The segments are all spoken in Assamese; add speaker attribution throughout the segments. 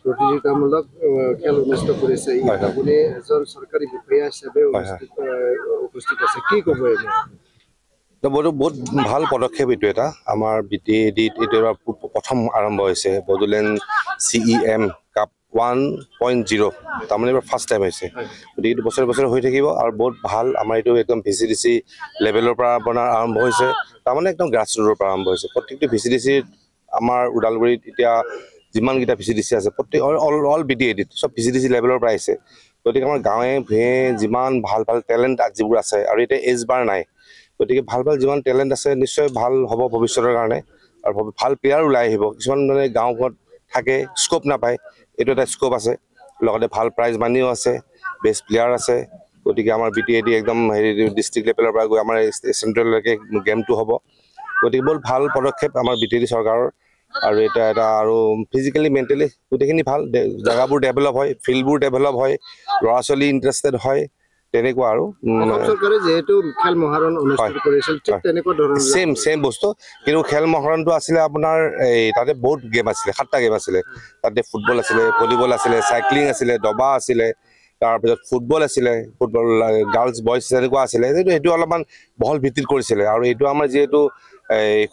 Speaker 1: প্ৰতিযোগিতামূলক খেল অনুষ্ঠিত কৰিছে আপুনি এজন চৰকাৰী বিষয়া হিচাপে উপস্থিত আছে কি ক'ব
Speaker 2: বহুত ভাল পদক্ষেপ এইটো এটা আমাৰ BTAD এইটো প্ৰথম আৰম্ভ হৈছে বড়োলেণ্ড CEM কাপ 1.0 তাৰমানে এইবাৰ ফাৰ্ষ্ট টাইম হৈছে গতিকে এইটো বছৰে বছৰে হৈ থাকিব আৰু বহুত ভাল আমাৰ এইটো একদম VCDC লেভেলৰ পৰা আপোনাৰ আৰম্ভ হৈছে তাৰমানে একদম গ্ৰাছ ৰুটৰ পৰা আৰম্ভ হৈছে প্ৰত্যেকটো VCDC আমাৰ ওদালগুৰিত এতিয়া যিমানকেইটা VCDC আছে প্ৰত্যেক অল BTAD চব VCDC লেভেলৰ পৰা আহিছে গতিকে আমাৰ গাঁৱে ভূঞে যিমান ভাল ভাল টেলেণ্ট যিবোৰ আছে আৰু এতিয়া এজ বাৰ নাই গতিকে ভাল ভাল যিমান টেলেণ্ট আছে নিশ্চয় ভাল হ'ব ভৱিষ্যতৰ কাৰণে আৰু ভাল প্লেয়াৰ ওলাই আহিব কিছুমান মানে গাঁৱত থাকে স্কোপ নাপায় এইটো এটা স্কোপ আছে লগতে ভাল প্ৰাইজ মানিও আছে বেষ্ট প্লেয়াৰ আছে গতিকে আমাৰ BTAD একদম হেৰি ডিষ্ট্ৰিক্ট লেভেলৰ পৰা গৈ আমাৰ চেণ্ট্ৰেললৈকে গেমটো হ'ব গতিকে বহুত ভাল পদক্ষেপ আমাৰ BTAD চৰকাৰৰ আৰু এটা আৰু ফিজিকেলি মেণ্টেলি গোটেইখিনি ভাল জেগাবোৰ ডেভেলপ হয় ফিল্ডবোৰ ডেভেলপ হয় ল'ৰা ছোৱালী ইণ্টাৰেষ্টেড হয় তেনেকুৱা আৰু
Speaker 1: চৰকাৰে যেহেতু খেল মহাৰণ অনুষ্ঠিত কৰিছিল ঠিক তেনেকুৱা ধৰণৰ
Speaker 2: সেম বস্তু কিন্তু খেল মহাৰণটো আছিলে আপোনাৰ এই তাতে বহুত গেম আছিলে 7টা গেম আছিলে তাতে ফুটবল আছিলে ভলীবল আছিলে চাইক্লিং আছিলে দবা আছিলে তাৰপিছত ফুটবল আছিলে ফুটবল গাৰ্লছ বয়জ তেনেকুৱা আছিলে সেইটো অলপমান বহল ভিত্তিত কৰিছিলে আৰু এইটো আমাৰ যিহেতু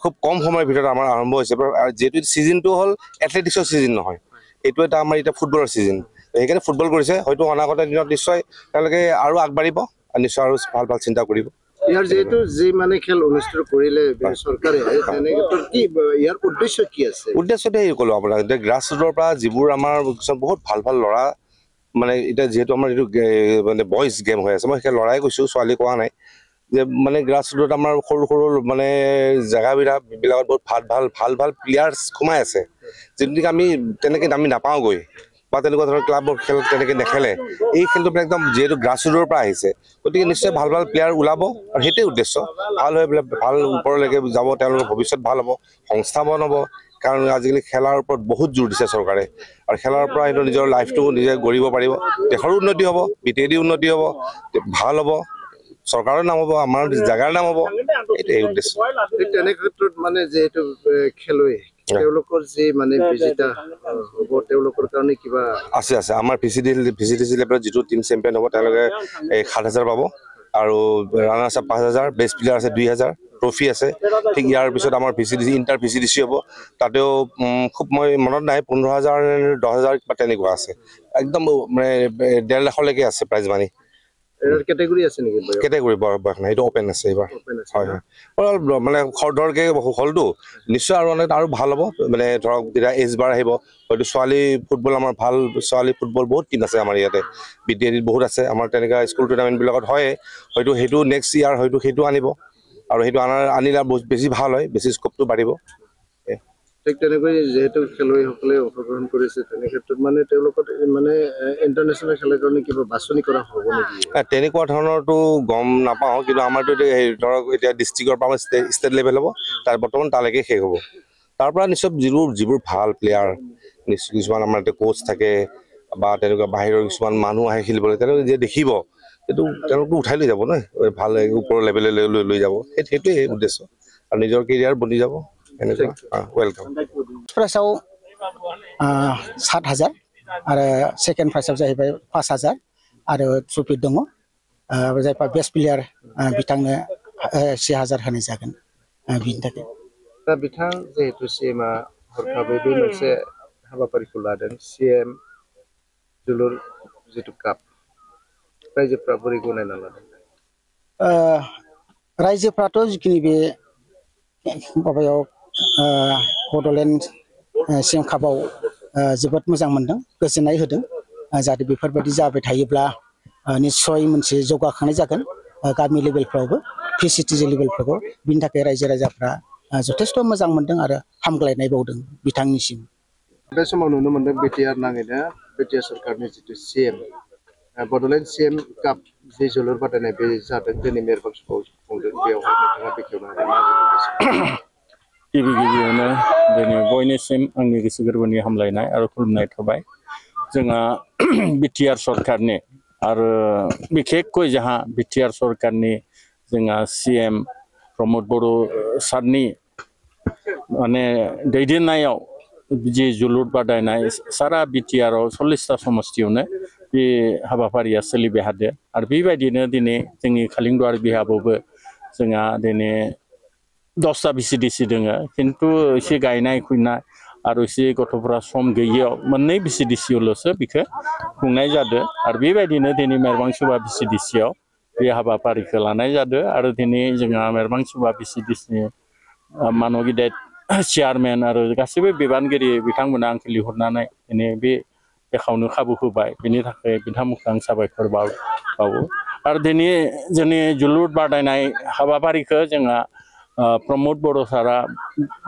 Speaker 2: খুব কম সময়ৰ ভিতৰত আমাৰ আৰম্ভ হৈছে যেহেতু ছিজনটো হ'ল এথলেটিক্সৰ ছিজন নহয় এইটো এটা আমাৰ এতিয়া ফুটবলৰ ছিজন সেইকাৰণে ফুটবল কৰিছে হয়তো অনাগত দিনত নিশ্চয় তেওঁলোকে আৰু আগবাঢ়িব আৰু নিশ্চয় আৰু ভাল ভাল চিন্তা কৰিব
Speaker 1: ইয়াৰ যেহেতু যি মানে খেল অনুষ্ঠিত কৰিলে চৰকাৰে তেনেক্ষেত্ৰত কি ইয়াৰ উদ্দেশ্য কি আছে
Speaker 2: উদ্দেশ্যতে ক'লো আপোনাক এতিয়া গ্ৰাছ ৰুটৰ পৰা যিবোৰ আমাৰ বহুত ভাল ভাল ল'ৰা মানে এতিয়া যিহেতু আমাৰ এইটো মানে বইজ গেম হৈ আছে মই সেই ল'ৰাই কৈছোঁ ছোৱালী কোৱা নাই যে মানে গ্ৰাছ ৰুটত আমাৰ সৰু সৰু মানে জেগাবিলাকত বহুত ভাল প্লেয়াৰ্ছ সোমাই আছে যিটো আমি তেনেকৈ আমি নাপাওঁগৈ বা তেনেকুৱা ধৰণৰ ক্লাবৰ খেল তেনেকৈ নেখেলে এই খেলটো একদম যিহেতু গ্ৰাছ ৰুটৰ পৰা আহিছে গতিকে নিশ্চয় ভাল প্লেয়াৰ ওলাব আৰু সেইটোৱে উদ্দেশ্য ভাল হৈ পেলাই ভাল ওপৰলৈকে যাব তেওঁলোকৰ ভৱিষ্যত ভাল হ'ব সংস্থাপন হ'ব কাৰণ আজিকালি খেলাৰ ওপৰত বহুত জোৰ দিছে চৰকাৰে আৰু খেলাৰ পৰা সেইটো নিজৰ লাইফটো নিজে গঢ়িব পাৰিব দেশৰো উন্নতি হ'ব BTAD উন্নতি হ'ব ভাল হ'ব চৰকাৰৰ নাম হ'ব আমাৰ জেগাৰ নাম হ'ব এইটোৱে উদ্দেশ্য
Speaker 1: তেনেক্ষেত্ৰত মানে যিহেতু খেলুৱৈ তেওঁলোকৰ যি মানে বিজেতা হ'ব তেওঁলোকৰ কাৰণে কিবা
Speaker 2: আছে আমাৰ VCDC লেভেলত যিটো টিম চেম্পিয়ন হ'ব তেওঁলোকে 7,000 পাব আৰু ৰানাৰ্ছ আপ 5,000 বেষ্ট প্লেয়াৰ আছে 2,000 ট্ৰফি আছে ঠিক ইয়াৰ পিছত আমাৰ VCDC ইণ্টাৰ VCDC হ'ব তাতেও খুব মই মনত নাই 15,000 10,000 কিবা তেনেকুৱা আছে একদম মানে 1.5 লাখলৈকে আছে প্ৰাইজ মানি
Speaker 1: কেটেগৰী আছে নেকি
Speaker 2: কেটেগৰী বয়স নাই এইটো অপেন আছে এইবাৰ হয় মানে খৰধৰকে হ'লতো নিশ্চয় আৰু ভাল হ'ব মানে ধৰক যেতিয়া এজ বাৰ আহিব হয়তো ছোৱালী ফুটবল আমাৰ ভাল ছোৱালী ফুটবল বহুত টিম আছে আমাৰ ইয়াতে BTAD বহুত আছে আমাৰ তেনেকুৱা স্কুল টুৰ্ণামেণ্টবিলাকত হয় হয়তো সেইটো নেক্সট ইয়াৰ হয়তো সেইটো আনিব আৰু সেইটো আনিলে বেছি ভাল হয় বেছি স্কোপটো বাঢ়িব
Speaker 1: ঠিক তেনেকৈ যেহেতু খেলুৱৈসকলে অংশগ্ৰহণ কৰিছে তেনেক্ষেত্ৰত মানে তেওঁলোকৰ মানে ইণ্টাৰনেশ্যনেল খেলৰ কাৰণে কিবা বাছনি কৰা হ'ব নেকি
Speaker 2: তেনেকুৱা ধৰণৰতো গম নাপাওঁ কিন্তু আমাৰতো ধৰক এতিয়া ডিষ্ট্ৰিক্টৰ পৰা ষ্টেট লেভেল হ'ব তাৰ বৰ্তমান তালৈকে শেষ হ'ব তাৰ পৰা নিশ্চয় যিবোৰ ভাল প্লেয়াৰ নিশ্চয় কিছুমান আমাৰ এতিয়া কোচ থাকে বা তেনেকুৱা বাহিৰৰ কিছুমান মানুহ আহে খেলিবলৈ তেওঁলোকে যে দেখিব সেইটো তেওঁলোকে উঠাই লৈ যাব ন ভাল ওপৰৰ লেভেললৈ লৈ যাব সেইটোৱে উদ্দেশ্য আৰু নিজৰ কেৰিয়াৰ বনি যাব এনেকুৱা वेलकाम
Speaker 3: प्राइसआव 7,000 आरो सेकेन्ड प्राइसआव जाहैबाय 5,000 आरो ट्रफि दङ जायफोर बेस्ट प्लेयार बिथांनो 6,000 होनाय जागोन बिनि थाखाय
Speaker 1: दा बिथां जेहेतु CMआ हरखाबै बे मोनसे हाबाफारिखौ लादों CM जोलुर जितु काप रायजोफ्रा बोरै गनायना लादों
Speaker 3: रायजोफ्राथ' जिखिनि बे माबायाव बड'लेण्ड CM कापआव जोबोद मोजां मोनदों गोजोननाय होदों जाहाथे बेफोरबायदि जाबाय थायोब्ला निश्चय मोनसे जौगाखांनाय जागोन गामि लेभेलफ्रावबो VCDC लेभेलफ्रावबो बिनि थाखाय रायजो राजाफ्रा जथेस्थ' मोजां मोनदों आरो हामग्लायनाय बावदों बिथांनिसिम
Speaker 1: बे समाव नुनो मोनदों BTR नाङैनो BTR सरकारनि जितु CM बड'लेण्ड CM काप जि जोलुर बादायनाय बे जादों दिनै मेरबाक्सआव खुंदों बेवहाय नोंथाङा बेखेवनो हागोन
Speaker 4: गिबियावनो दिनै बयनिसिम आंनि गोसो गोरबोनि हामलायनाय आरो खुलुमनाय थाबाय जोंहा BTR सरकारनि आरो बिखेखকৈ जोंहा BTR सरकारनि जोंहा CM प्रमोद बर' सारनि माने दैदेननायाव जि जोलुर बादायनाय सारा बिटिआरआव 40टा समस्तियावनो बे हाबाफारिया सोलिबाय थादों आरो बेबायदिनो दिनै जोंनि खालिंदुवार बिहाबावबो जोंहा दिनै 10टा VCDC दोङो खिन्थु एसे गायनाय खुयनाय आरो एसे गथ'फोरा सम गैयियाव मोननै VCDCयावल'सो बेखौ खुंनाय जादों आरो बेबायदिनो दिनै मेरबांसुबा VCDCयाव बे हाबाफारिखौ लानाय जादों आरो दिनै जोंहा मेरबांसुबा VCDCनि मानब गिदिर चेयारमेन आरो गासैबो बिबानगिरि बिथांमोना आंखौ लिंहरनानै दिनै बे देखावनो खाबु होबाय बेनि थाखाय बिथांमोनखौ आं साबायखर बावो आरो दिनै जोंनि जोलुर बादायनाय हाबाफारिखौ जोंहा प्रमद बर' सारा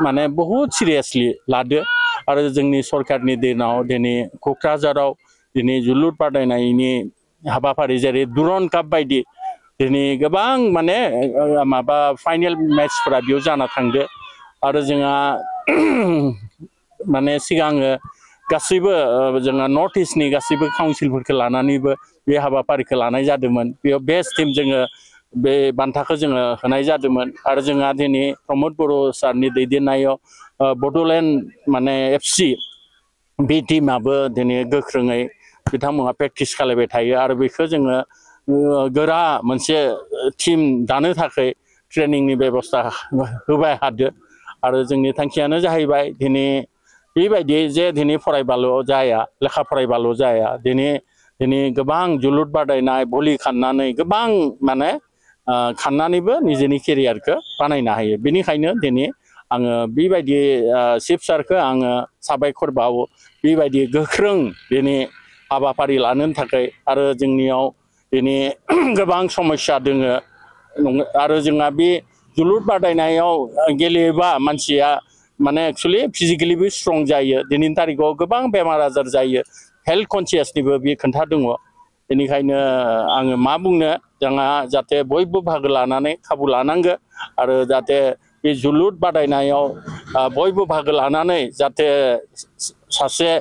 Speaker 4: माने बहुत सिरियासलि लादो आरो जोंनि सरकारनि दिनाव दिनै क'क्राझाराव दिनै जोलुर बादायनायनि हाबाफारि जेरै दुरन काप बायदि दिनै गोबां माने माबा फाइनेल मेचफोरा बेयाव जाना थांदो आरो जोंहा माने सिगाङो गासैबो जोंहा नर्थ इस्टनि गासैबो काउन्सिलफोरखौ लानानैबो बे हाबाफारिखौ लानाय जादोंमोन बेयाव बेस्ट टीम जोङो बे बान्थाखौ जोङो होनाय जादोंमन आरो जोंहा दिनै प्रमद बर' सारनि दैदेननायाव बड'लेण्ड माने FC बे टीमाबो दिनै गोख्रोङै बिथांमोनहा प्रेक्टिस खालामबाय थायो आरो बेखौ जोङो गोरा मोनसे टीम दानो थाखाय ट्रेनिंनि बेबस्था होबाय थादो आरो जोंनि थांखियानो जाहैबाय दिनै बेबायदि जे दिनै फरायबाल' जाया लेखा फरायबाल' जाया दिनै गोबां जोलुर बादायनाय भलि खाननानै गोबां माने खाननानैबो निजेनि केरियारखौ बानायनो हायो बेनिखायनो दिनै आङो बेबायदि चिफ सारखौ आङो साबायखर बावो बेबायदि गोख्रों दिनै हाबाफारि लानो थाखाय आरो जोंनियाव दिनै गोबां समस्या दोङो आरो जोंहा बे जोलुर बादायनायाव गेलेयोबा मानसिया माने एक्चुअलि फिजिकेलिबो स्ट्रं जायो दिनैनि तारिखाव गोबां बेमार आजार जायो हेल्थ कनसियासनिबो बे खोथा दङ बेनिखायनो आङो मा बुंनो जोंहा जाहाथे बयबो बाहागो लानानै खाबु लानांगो आरो जाहाथे बे जोलुर बादायनायाव बयबो बाहागो लानानै जाहाथे सासे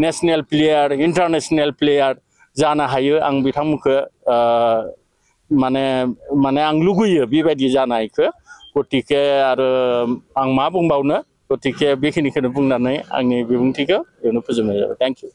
Speaker 4: नेशनेल प्लेयार इन्टारनेशनेल प्लेयार जानो हायो आं बिथांमोनखौ माने आं लुगैयो बेबायदि जानायखौ गतिके आरो आं मा बुंबावनो गतिके बेखिनिखौनो बुंनानै आंनि बिबुंथिखौ बेयावनो फोजोबनाय जाबाय थेंक इउ